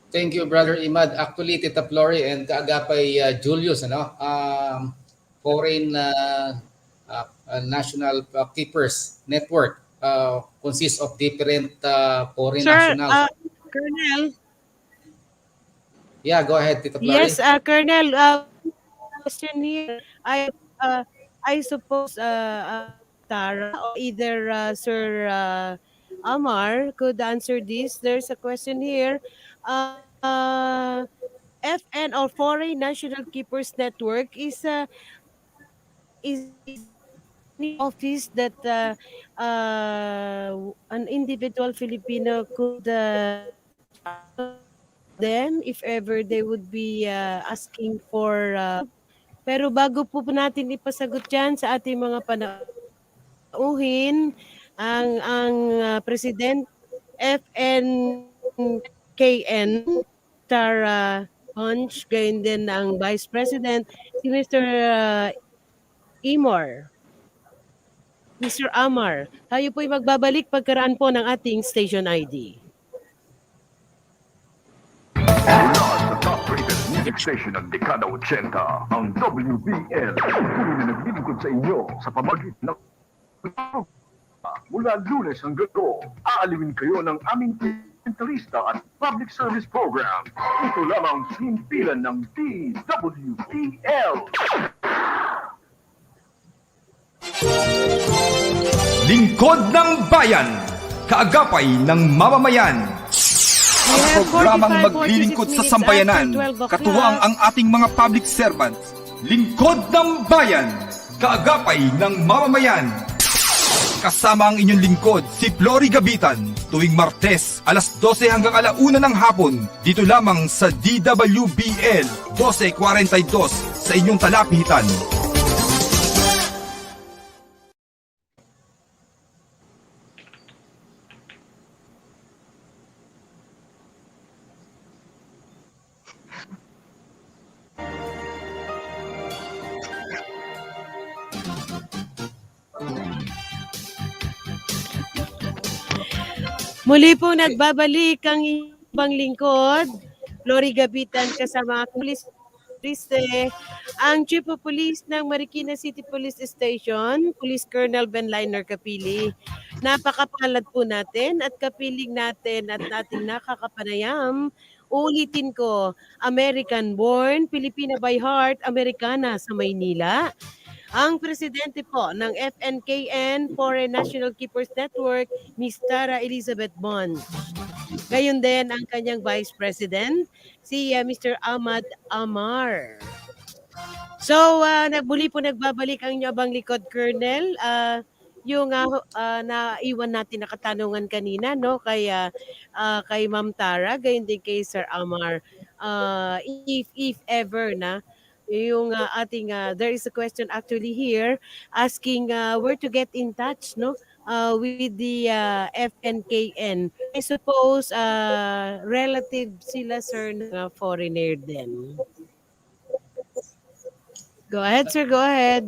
S9: Thank you, Brother Imad. Actually, Tita Flory and Kaagapay Julius, foreign national keepers network consists of different foreign nationals.
S5: Colonel.
S9: Yeah, go ahead, Tita Flory.
S5: Yes, Colonel. Question here. I suppose Tara or either Sir Amar could answer this. There's a question here. FN or Foreign National Keepers Network is an office that an individual Filipino could them if ever they would be asking for pero bago po natin ipasagot yan sa ating mga panauhin, ang President FNKN Tara Punch, gayon din ang Vice President si Mr. Imor. Mr. Amar, tayo po'y magbabalik pagkaraan po ng ating station ID.
S1: Mula sa top-rated music station ng dekada 80, ang WBL, tuloy na naglilingkod sa inyo sa pamagitan ng mula Lunes hanggang Linggo. Aaliwin kayo ng aming komentarista at public service program. Ito lamang himpilan ng DWBL.
S2: Lingkod ng Bayan, kaagapay ng mamamayan. Ang programang maglilingkod sa sambayanan, katuwang ang ating mga public servants. Lingkod ng Bayan, kaagapay ng mamamayan. kasama ang inyong lingkod, si Flory Gabitan, tuwing Martes, alas 12 hanggang alauna ng hapon, dito lamang sa DWBL 1242 sa inyong talapitan.
S5: Muli po nagbabalik ang ibang lingkod, Flory Gabitan kasama ang Police Triste, ang Chief of Police ng Marikina City Police Station, Police Colonel Benliner Kapili. Napakapalad po natin at kapiling natin at ating nakakapanayam. Ulitin ko, American born, Filipina by heart, Amerikana sa Maynila. Ang presidente po ng FNKN, Foreign National Keepers Network, Ms. Tara Elizabeth Bond. Gayon din ang kanyang Vice President, si Mr. Ahmad Amar. So, nagbuli po nagbabalik ang inyong abang likod, Colonel. Yung naiwan natin na katanungan kanina, no? Kay Ma'am Tara, gayon din kay Sir Amar. If ever na, yung ating there is a question actually here asking where to get in touch, no, with the FNKN. I suppose relative sila, sir, na foreigner din. Go ahead, sir, go ahead.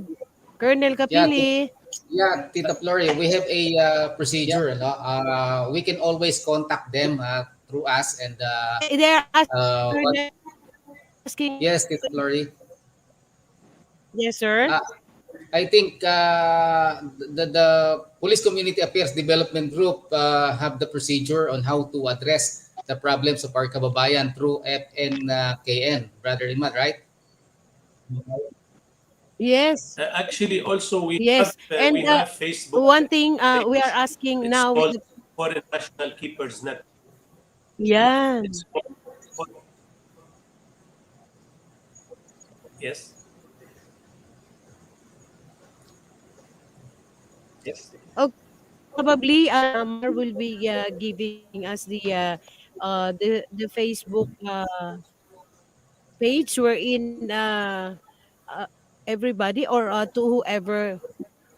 S5: Colonel Kapili.
S9: Yeah, Tita Flory, we have a procedure. No? We can always contact them through us and
S5: They're asking.
S9: yes, Tita Flory.
S5: Yes, sir.
S9: I think the Police Community Affairs Development Group have the procedure on how to address the problems of our kababayan through FNKN, Brother Imad, right?
S5: Yes.
S11: Actually, also we
S5: Yes,
S11: have, we
S5: and
S11: have Facebook.
S5: one thing we are asking
S11: It's
S5: now
S11: called
S5: with
S11: Foreign National Keepers Net.
S5: yeah.
S11: It's called, yes. Yes.
S5: Probably Mar will be giving us the Facebook page wherein everybody or to whoever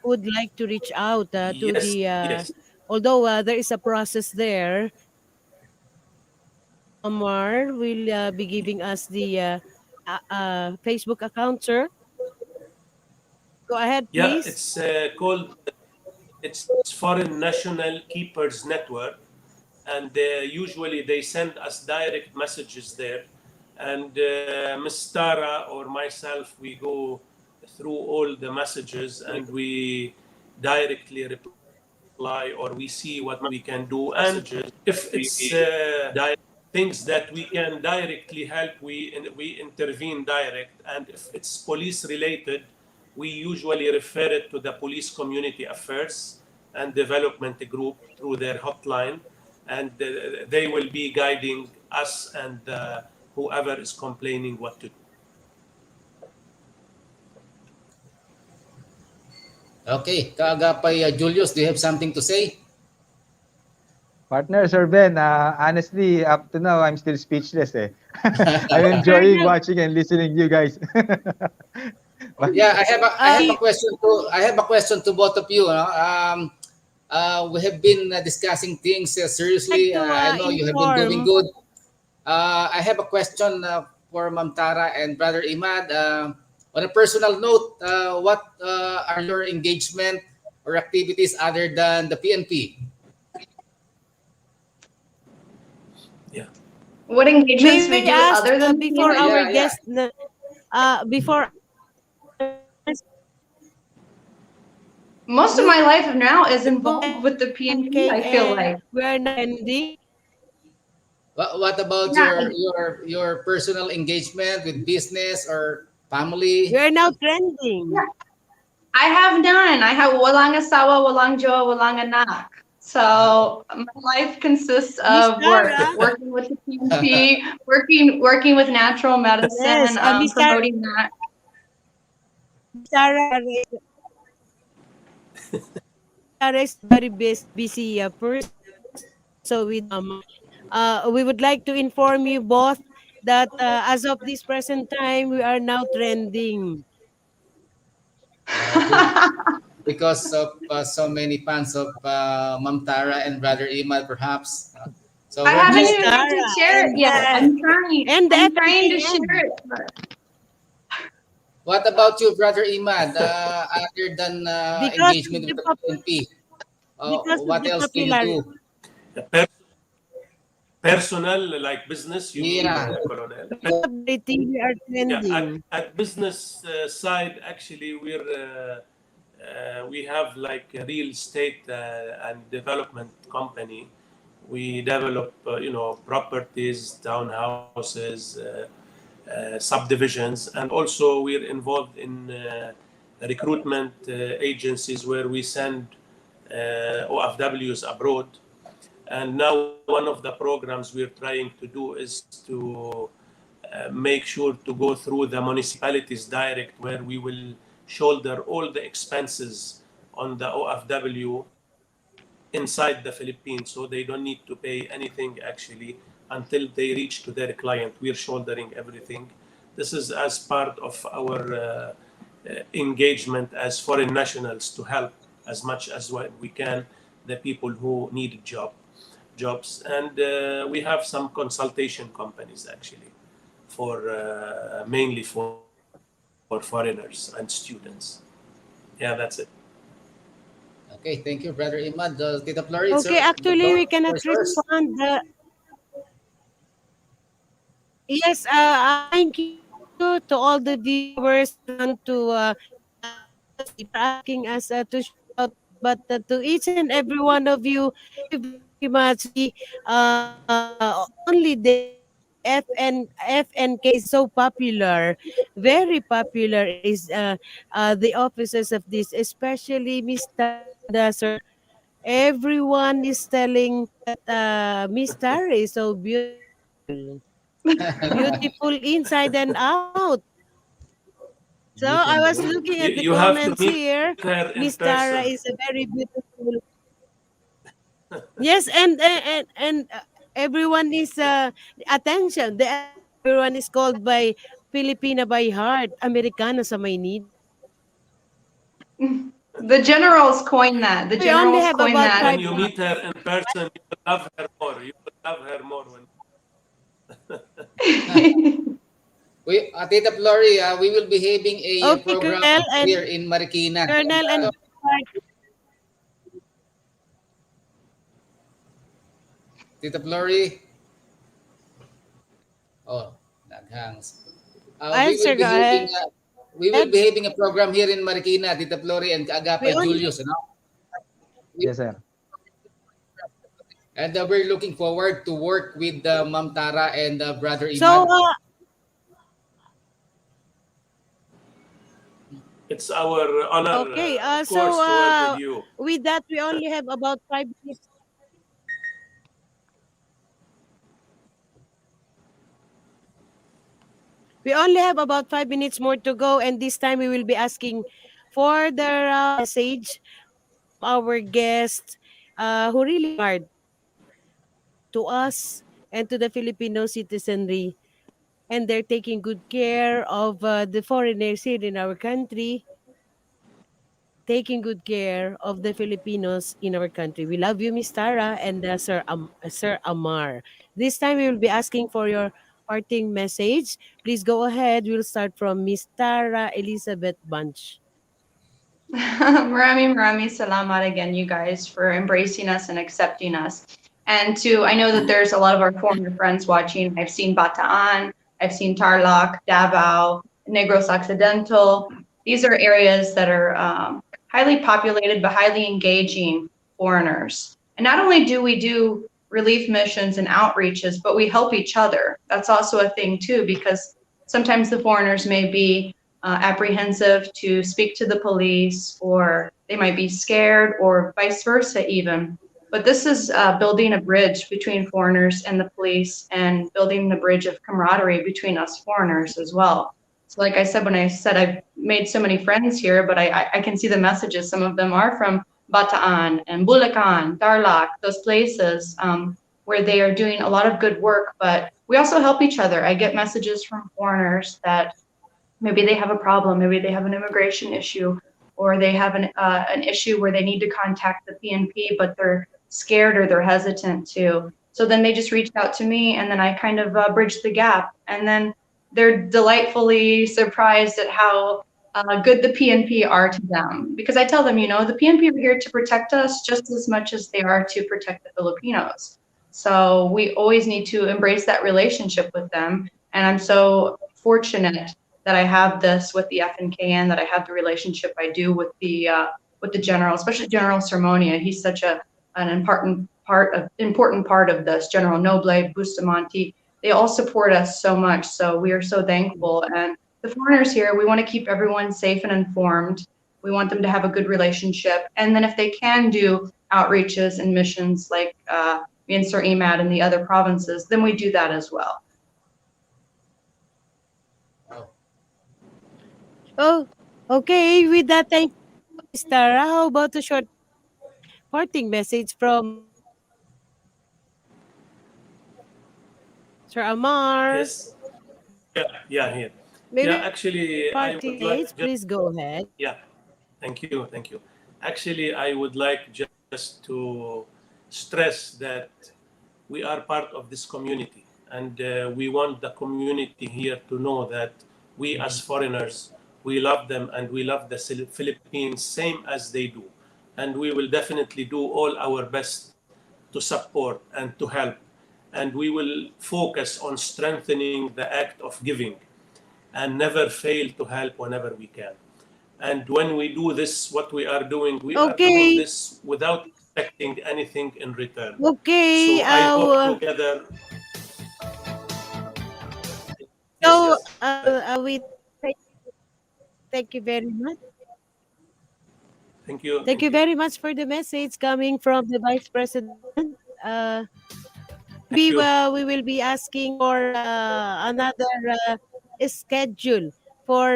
S5: would like to reach out to
S11: Yes,
S5: the
S11: yes.
S5: although there is a process there. Mar will be giving us the Facebook account, sir. Go ahead,
S11: Yeah,
S5: please.
S11: it's called it's Foreign National Keepers Network, and usually they send us direct messages there, and Ms. Tara or myself, we go through all the messages and we directly reply, or we see what we can do. And if it's things that we can directly help, we intervene direct, and if it's police related, we usually refer it to the Police Community Affairs and Development Group through their hotline, and they will be guiding us and whoever is complaining what to do.
S9: Okay, Kaagapay Julius, do you have something to say?
S6: Partner, Sir Ben, honestly, up to now, I'm still speechless. I'm enjoying watching and listening to you guys.
S9: Yeah, I have a question to both of you. We have been discussing things seriously. I know you have been doing good. I have a question for Ma'am Tara and Brother Imad. On a personal note, what are your engagement or activities other than the PNP?
S11: Yeah.
S10: What engagements
S5: May
S10: we do
S5: ask
S10: other than
S5: before
S10: PNP?
S5: our
S9: Yeah,
S5: guest before
S10: Most of my life now is involved with the PNP, I feel like.
S5: we're not ending.
S9: What about
S10: Yeah.
S9: your personal engagement with business or family?
S5: We're now trending.
S10: Yeah. I have none. I have walang asawa, walang jowa, walang anak. So my life consists of
S5: Miss
S10: work,
S5: Tara.
S10: working with the PNP, working with natural medicine,
S5: Yes, Miss Tara.
S10: promoting that.
S5: Sarah, Tara is very busy person. So we would like to inform you both that as of this present time, we are now trending.
S9: Because of so many fans of Ma'am Tara and Brother Imal, perhaps. So
S10: I
S9: we're
S10: haven't
S9: just,
S10: even got to share it yet. I'm trying.
S5: And
S10: I'm trying to
S5: FPN.
S10: share it. But
S9: what about you, Brother Imad? Other than
S5: Because
S9: engagement
S5: of
S9: with
S5: the
S9: the PNP,
S5: because of
S9: what
S5: the
S9: else do you
S5: popularity.
S9: do?
S11: Personal, like business, you mean,
S9: Yeah.
S11: Colonel?
S5: We are
S11: Yeah,
S5: trending.
S11: at business side, actually, we have like a real estate and development company. We develop, properties, townhouses, subdivisions, and also we're involved in recruitment agencies where we send OFWs abroad. And now one of the programs we're trying to do is to make sure to go through the municipalities direct, where we will shoulder all the expenses on the OFW inside the Philippines, so they don't need to pay anything actually until they reach to their client. We're shouldering everything. This is as part of our engagement as foreign nationals to help as much as what we can the people who need jobs. And we have some consultation companies actually for mainly for foreigners and students. Yeah, that's it.
S9: Okay, thank you, Brother Imad. Tita Flory,
S5: Okay,
S9: sir, the
S5: actually, we
S9: floor
S5: cannot
S9: is yours.
S5: respond. Yes, thank you to all the viewers and to asking us to shout out, but to each and every one of you, thank you very much. Only the FNK is so popular, very popular is the officers of this, especially Miss Tada, sir. Everyone is telling that Miss Tara is so beautiful. Beautiful inside and out. So I was looking at the
S11: You have to
S5: comments
S11: meet
S5: here.
S11: her in
S5: Miss Tara
S11: person.
S5: is a very beautiful. Yes, and everyone is attention. Everyone is called by Filipina by heart, Americano sa Maynila.
S10: the generals coined that. The
S5: We only
S10: generals
S5: have
S10: coined
S5: about
S10: that.
S11: When
S5: 5
S11: you
S5: minutes.
S11: meet her in person, you will love her more. You will love her more.
S9: Tita Flory, we will be having a
S5: Okay,
S9: program
S5: Colonel and
S9: here in Marikina.
S5: Colonel and
S9: Tita Flory. Oh, naghangs.
S5: answer, go ahead.
S9: We will be having a program here in Marikina, Tita Flory and Kaagapay
S5: We only-
S9: Julius,
S6: Yes, sir.
S9: And we're looking forward to work with Ma'am Tara and Brother Imad.
S5: So,
S11: It's our honor,
S5: okay,
S11: of
S5: so
S11: course, to work with you.
S5: with that, we only have about 5 minutes. We only have about 5 minutes more to go, and this time we will be asking for the message our guests who really hard to us and to the Filipino citizenry, and they're taking good care of the foreigners here in our country, taking good care of the Filipinos in our country. We love you, Miss Tara and Sir Amar. This time we will be asking for your parting message. Please go ahead. We'll start from Miss Tara Elizabeth Bunch.
S10: Maraming salamat again, you guys, for embracing us and accepting us. And I know that there's a lot of our foreigner friends watching. I've seen Bataan, I've seen Tarlac, Davao, Negros Occidental. These are areas that are highly populated but highly engaging foreigners. And not only do we do relief missions and outreaches, but we help each other. That's also a thing too, because sometimes the foreigners may be apprehensive to speak to the police, or they might be scared, or vice versa even. But this is building a bridge between foreigners and the police, and building the bridge of camaraderie between us foreigners as well. So like I said, when I said I've made so many friends here, but I can see the messages. Some of them are from Bataan and Bulacan, Tarlac, those places where they are doing a lot of good work, but we also help each other. I get messages from foreigners that maybe they have a problem, maybe they have an immigration issue, or they have an issue where they need to contact the PNP, but they're scared or they're hesitant to. So then they just reach out to me, and then I kind of bridge the gap. And then they're delightfully surprised at how good the PNP are to them. Because I tell them, you know, the PNP are here to protect us just as much as they are to protect the Filipinos. So we always need to embrace that relationship with them. And I'm so fortunate that I have this with the FNKN, that I have the relationship I do with the general, especially General Sermonia. He's such an important part of this. General Noble, Bustamante, they all support us so much. So we are so thankful. And the foreigners here, we want to keep everyone safe and informed. We want them to have a good relationship. And then if they can do outreaches and missions like me and Sir Imad in the other provinces, then we do that as well.
S5: Oh, okay. With that, thank you, Ms. Tara. How about a short parting message from Sir Amar?
S11: Yes. Yeah, here.
S5: Maybe
S11: Yeah, actually, I
S5: parting
S11: would like
S5: dates, please go ahead.
S11: Yeah, thank you. Actually, I would like just to stress that we are part of this community, and we want the community here to know that we as foreigners, we love them and we love the Philippines same as they do. And we will definitely do all our best to support and to help. And we will focus on strengthening the act of giving and never fail to help whenever we can. And when we do this, what we are doing, we are doing this without expecting anything in return.
S5: Okay.
S11: So I hope together.
S5: So,
S11: Yes.
S5: thank you very much.
S11: Thank you.
S5: Thank you very much for the message coming from the Vice President. We will be asking for another schedule for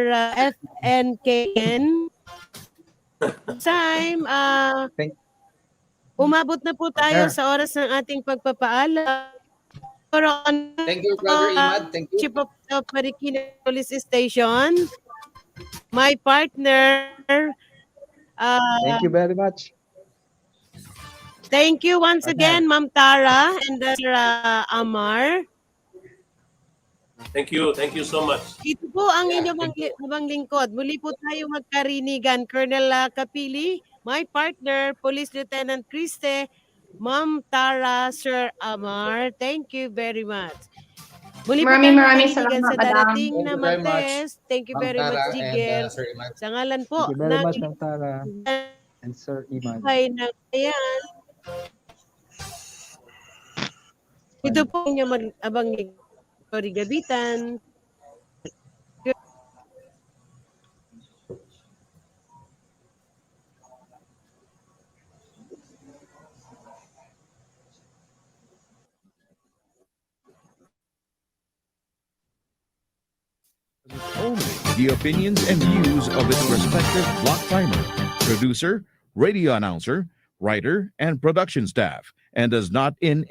S5: FNKN. Time, umabot na po tayo sa oras ng ating pagpapaalam.
S9: Thank you, Brother Imad. Thank you.
S5: Chief of Marikina Police Station, my partner.
S6: Thank you very much.
S5: Thank you once again, Ma'am Tara and Sir Amar.
S11: Thank you so much.
S5: Ito po ang inyong lingkod. Muli po tayo magkarinigan. Colonel Kapili, my partner, Police Lieutenant Criste, Ma'am Tara, Sir Amar. Thank you very much. Muli po tayo
S10: Maraming
S5: magkarinigan
S10: salamat,
S5: sa darating
S9: Thank
S5: na
S9: you very much,
S5: Martes. Thank you
S9: Ma'am
S5: very
S9: Tara
S5: much,
S9: and
S5: Jigger.
S9: Sir Imad.
S5: Sa ngalan po
S6: Thank you very much, Ma'am Tara and Sir Imad.
S5: ng ayan. Ito po yung abang gabitan.
S12: Only the opinions and views of its respective block timer, producer, radio announcer, writer, and production staff, and does not in